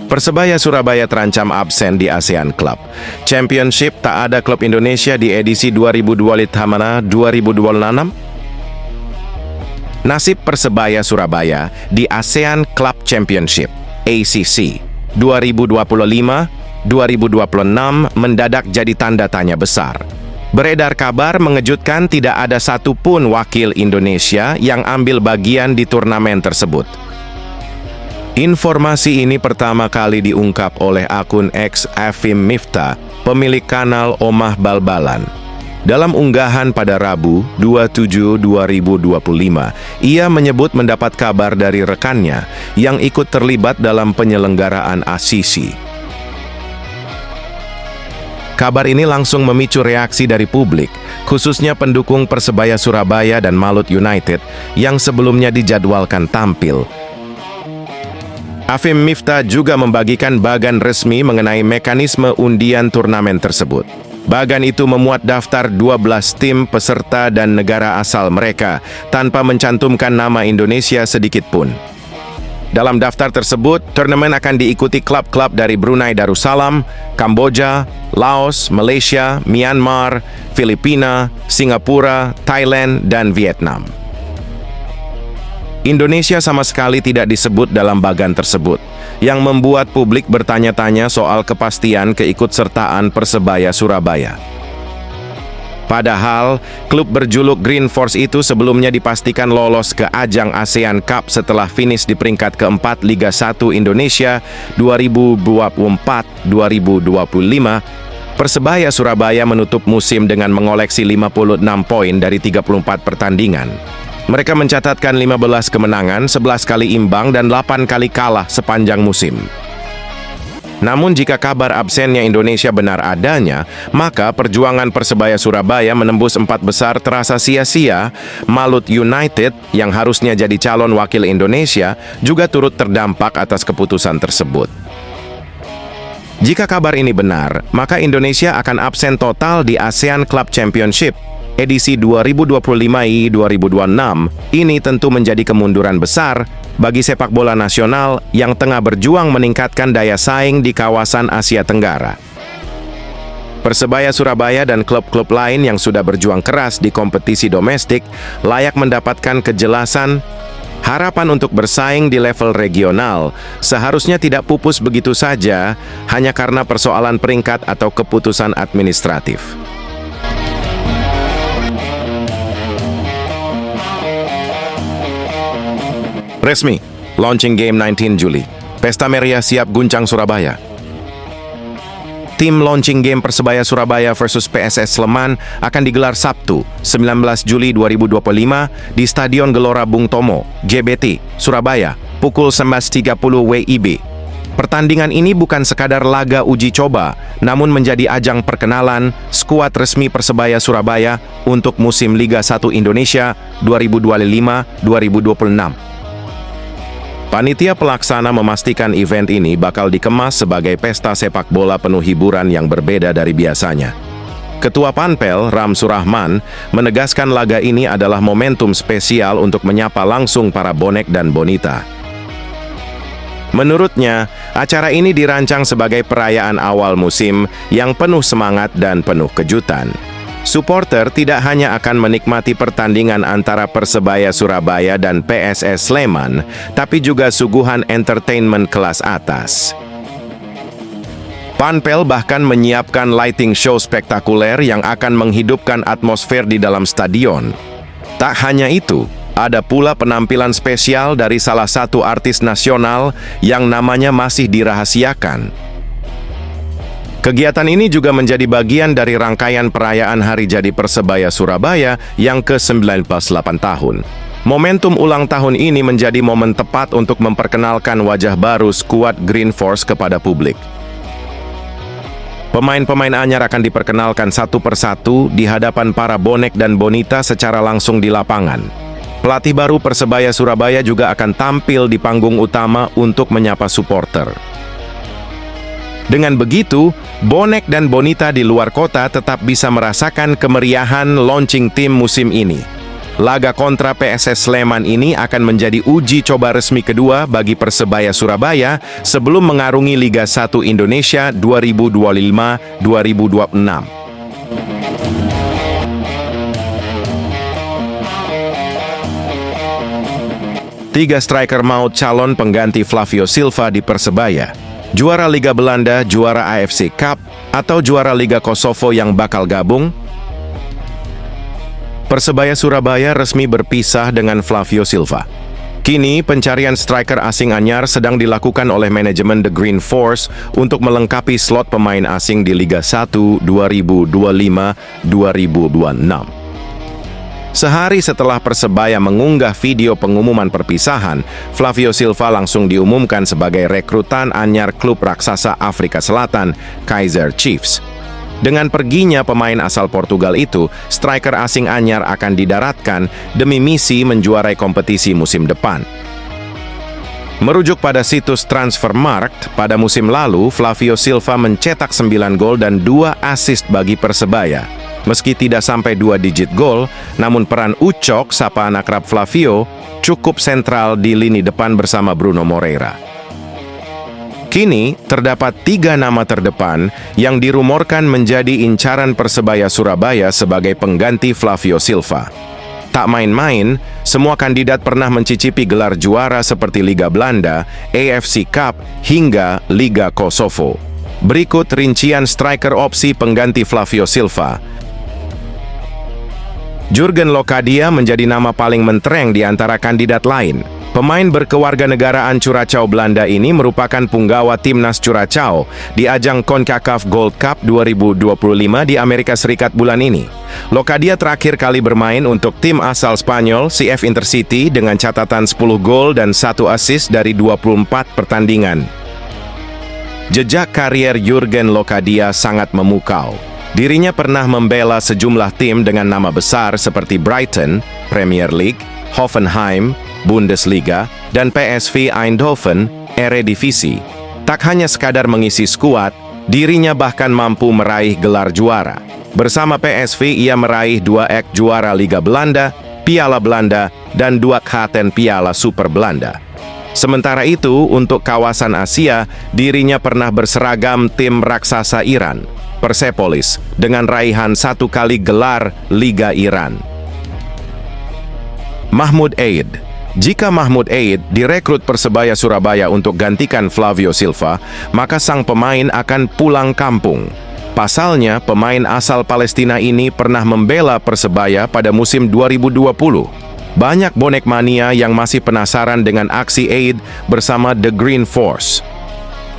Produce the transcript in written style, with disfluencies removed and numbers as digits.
Persebaya Surabaya terancam absen di ASEAN Club Championship. Tak ada klub Indonesia di edisi 2020 Hamana 2026. Nasib Persebaya Surabaya di ASEAN Club Championship ACC 2025-2026 mendadak jadi tanda tanya besar. Beredar kabar mengejutkan tidak ada satupun wakil Indonesia yang ambil bagian di turnamen tersebut. Informasi ini pertama kali diungkap oleh akun X Afim Miftah, pemilik kanal Omah Bal-Balan. Dalam unggahan pada Rabu, 27/2025, ia menyebut mendapat kabar dari rekannya yang ikut terlibat dalam penyelenggaraan ACC. Kabar ini langsung memicu reaksi dari publik, khususnya pendukung Persebaya Surabaya dan Malut United yang sebelumnya dijadwalkan tampil. Afim Miftah juga membagikan bagan resmi mengenai mekanisme undian turnamen tersebut. Bagan itu memuat daftar 12 tim peserta dan negara asal mereka, tanpa mencantumkan nama Indonesia sedikit pun. Dalam daftar tersebut, turnamen akan diikuti klub-klub dari Brunei Darussalam, Kamboja, Laos, Malaysia, Myanmar, Filipina, Singapura, Thailand, dan Vietnam. Indonesia sama sekali tidak disebut dalam bagan tersebut, yang membuat publik bertanya-tanya soal kepastian keikutsertaan Persebaya Surabaya. Padahal, klub berjuluk Green Force itu sebelumnya dipastikan lolos ke ajang ASEAN Cup setelah finish di peringkat keempat Liga 1 Indonesia 2024-2025. Persebaya Surabaya menutup musim dengan mengoleksi 56 poin dari 34 pertandingan. Mereka mencatatkan 15 kemenangan, 11 kali imbang, dan 8 kali kalah sepanjang musim. Namun jika kabar absennya Indonesia benar adanya, maka perjuangan Persebaya Surabaya menembus 4 besar terasa sia-sia. Malut United, yang harusnya jadi calon wakil Indonesia, juga turut terdampak atas keputusan tersebut. Jika kabar ini benar, maka Indonesia akan absen total di ASEAN Club Championship edisi 2025-2026. Ini tentu menjadi kemunduran besar bagi sepak bola nasional yang tengah berjuang meningkatkan daya saing di kawasan Asia Tenggara. Persebaya Surabaya dan klub-klub lain yang sudah berjuang keras di kompetisi domestik layak mendapatkan kejelasan. Harapan untuk bersaing di level regional seharusnya tidak pupus begitu saja hanya karena persoalan peringkat atau keputusan administratif. Resmi, launching game 19 Juli. Pesta Meriah siap guncang Surabaya. Tim launching game Persebaya Surabaya versus PSS Sleman akan digelar Sabtu, 19 Juli 2025 di Stadion Gelora Bung Tomo, GBT, Surabaya, pukul 19.30 WIB. Pertandingan ini bukan sekadar laga uji coba, namun menjadi ajang perkenalan skuad resmi Persebaya Surabaya untuk musim Liga 1 Indonesia 2025-2026. Panitia pelaksana memastikan event ini bakal dikemas sebagai pesta sepak bola penuh hiburan yang berbeda dari biasanya. Ketua Panpel, Ram Surahman, menegaskan laga ini adalah momentum spesial untuk menyapa langsung para bonek dan bonita. Menurutnya, acara ini dirancang sebagai perayaan awal musim yang penuh semangat dan penuh kejutan. Supporter tidak hanya akan menikmati pertandingan antara Persebaya Surabaya dan PSS Sleman, tapi juga suguhan entertainment kelas atas. Panpel bahkan menyiapkan lighting show spektakuler yang akan menghidupkan atmosfer di dalam stadion. Tak hanya itu, ada pula penampilan spesial dari salah satu artis nasional yang namanya masih dirahasiakan. Kegiatan ini juga menjadi bagian dari rangkaian perayaan Hari Jadi Persebaya Surabaya yang ke-98 tahun. Momentum ulang tahun ini menjadi momen tepat untuk memperkenalkan wajah baru skuad Green Force kepada publik. Pemain-pemain anyar akan diperkenalkan satu persatu di hadapan para bonek dan bonita secara langsung di lapangan. Pelatih baru Persebaya Surabaya juga akan tampil di panggung utama untuk menyapa supporter. Dengan begitu, bonek dan bonita di luar kota tetap bisa merasakan kemeriahan launching tim musim ini. Laga kontra PSS Sleman ini akan menjadi uji coba resmi kedua bagi Persebaya Surabaya sebelum mengarungi Liga 1 Indonesia 2025-2026. Tiga striker maut calon pengganti Flavio Silva di Persebaya. Juara Liga Belanda, juara AFC Cup, atau juara Liga Kosovo yang bakal gabung? Persebaya Surabaya resmi berpisah dengan Flavio Silva. Kini, pencarian striker asing anyar sedang dilakukan oleh manajemen The Green Force untuk melengkapi slot pemain asing di Liga 1 2025-2026. Sehari setelah Persebaya mengunggah video pengumuman perpisahan, Flavio Silva langsung diumumkan sebagai rekrutan anyar klub raksasa Afrika Selatan, Kaizer Chiefs. Dengan perginya pemain asal Portugal itu, striker asing anyar akan didaratkan demi misi menjuarai kompetisi musim depan. Merujuk pada situs Transfermarkt, pada musim lalu, Flavio Silva mencetak 9 gol dan 2 assist bagi Persebaya. Meski tidak sampai 2 digit gol, namun peran Ucok, sapaan akrab Flavio, cukup sentral di lini depan bersama Bruno Moreira. Kini, terdapat 3 nama terdepan yang dirumorkan menjadi incaran Persebaya Surabaya sebagai pengganti Flavio Silva. Tak main-main, semua kandidat pernah mencicipi gelar juara seperti Liga Belanda, AFC Cup, hingga Liga Kosovo. Berikut rincian striker opsi pengganti Flavio Silva. Jurgen Locadia menjadi nama paling mentereng di antara kandidat lain. Pemain berkewarganegaraan Curaçao Belanda ini merupakan punggawa timnas Curaçao di ajang CONCACAF Gold Cup 2025 di Amerika Serikat bulan ini. Locadia terakhir kali bermain untuk tim asal Spanyol CF Intercity dengan catatan 10 gol dan 1 assist dari 24 pertandingan. Jejak karier Jurgen Locadia sangat memukau. Dirinya pernah membela sejumlah tim dengan nama besar seperti Brighton, Premier League, Hoffenheim, Bundesliga, dan PSV Eindhoven, Eredivisie. Tak hanya sekadar mengisi skuad, dirinya bahkan mampu meraih gelar juara. Bersama PSV ia meraih 2 ek juara Liga Belanda, Piala Belanda, dan 2 Katen Piala Super Belanda. Sementara itu, untuk kawasan Asia, dirinya pernah berseragam tim raksasa Iran, Persepolis, dengan raihan 1 kali gelar Liga Iran. Mahmud Eid. Jika Mahmud Eid direkrut Persebaya Surabaya untuk gantikan Flavio Silva, maka sang pemain akan pulang kampung. Pasalnya, pemain asal Palestina ini pernah membela Persebaya pada musim 2020. Banyak bonek mania yang masih penasaran dengan aksi Eid bersama The Green Force.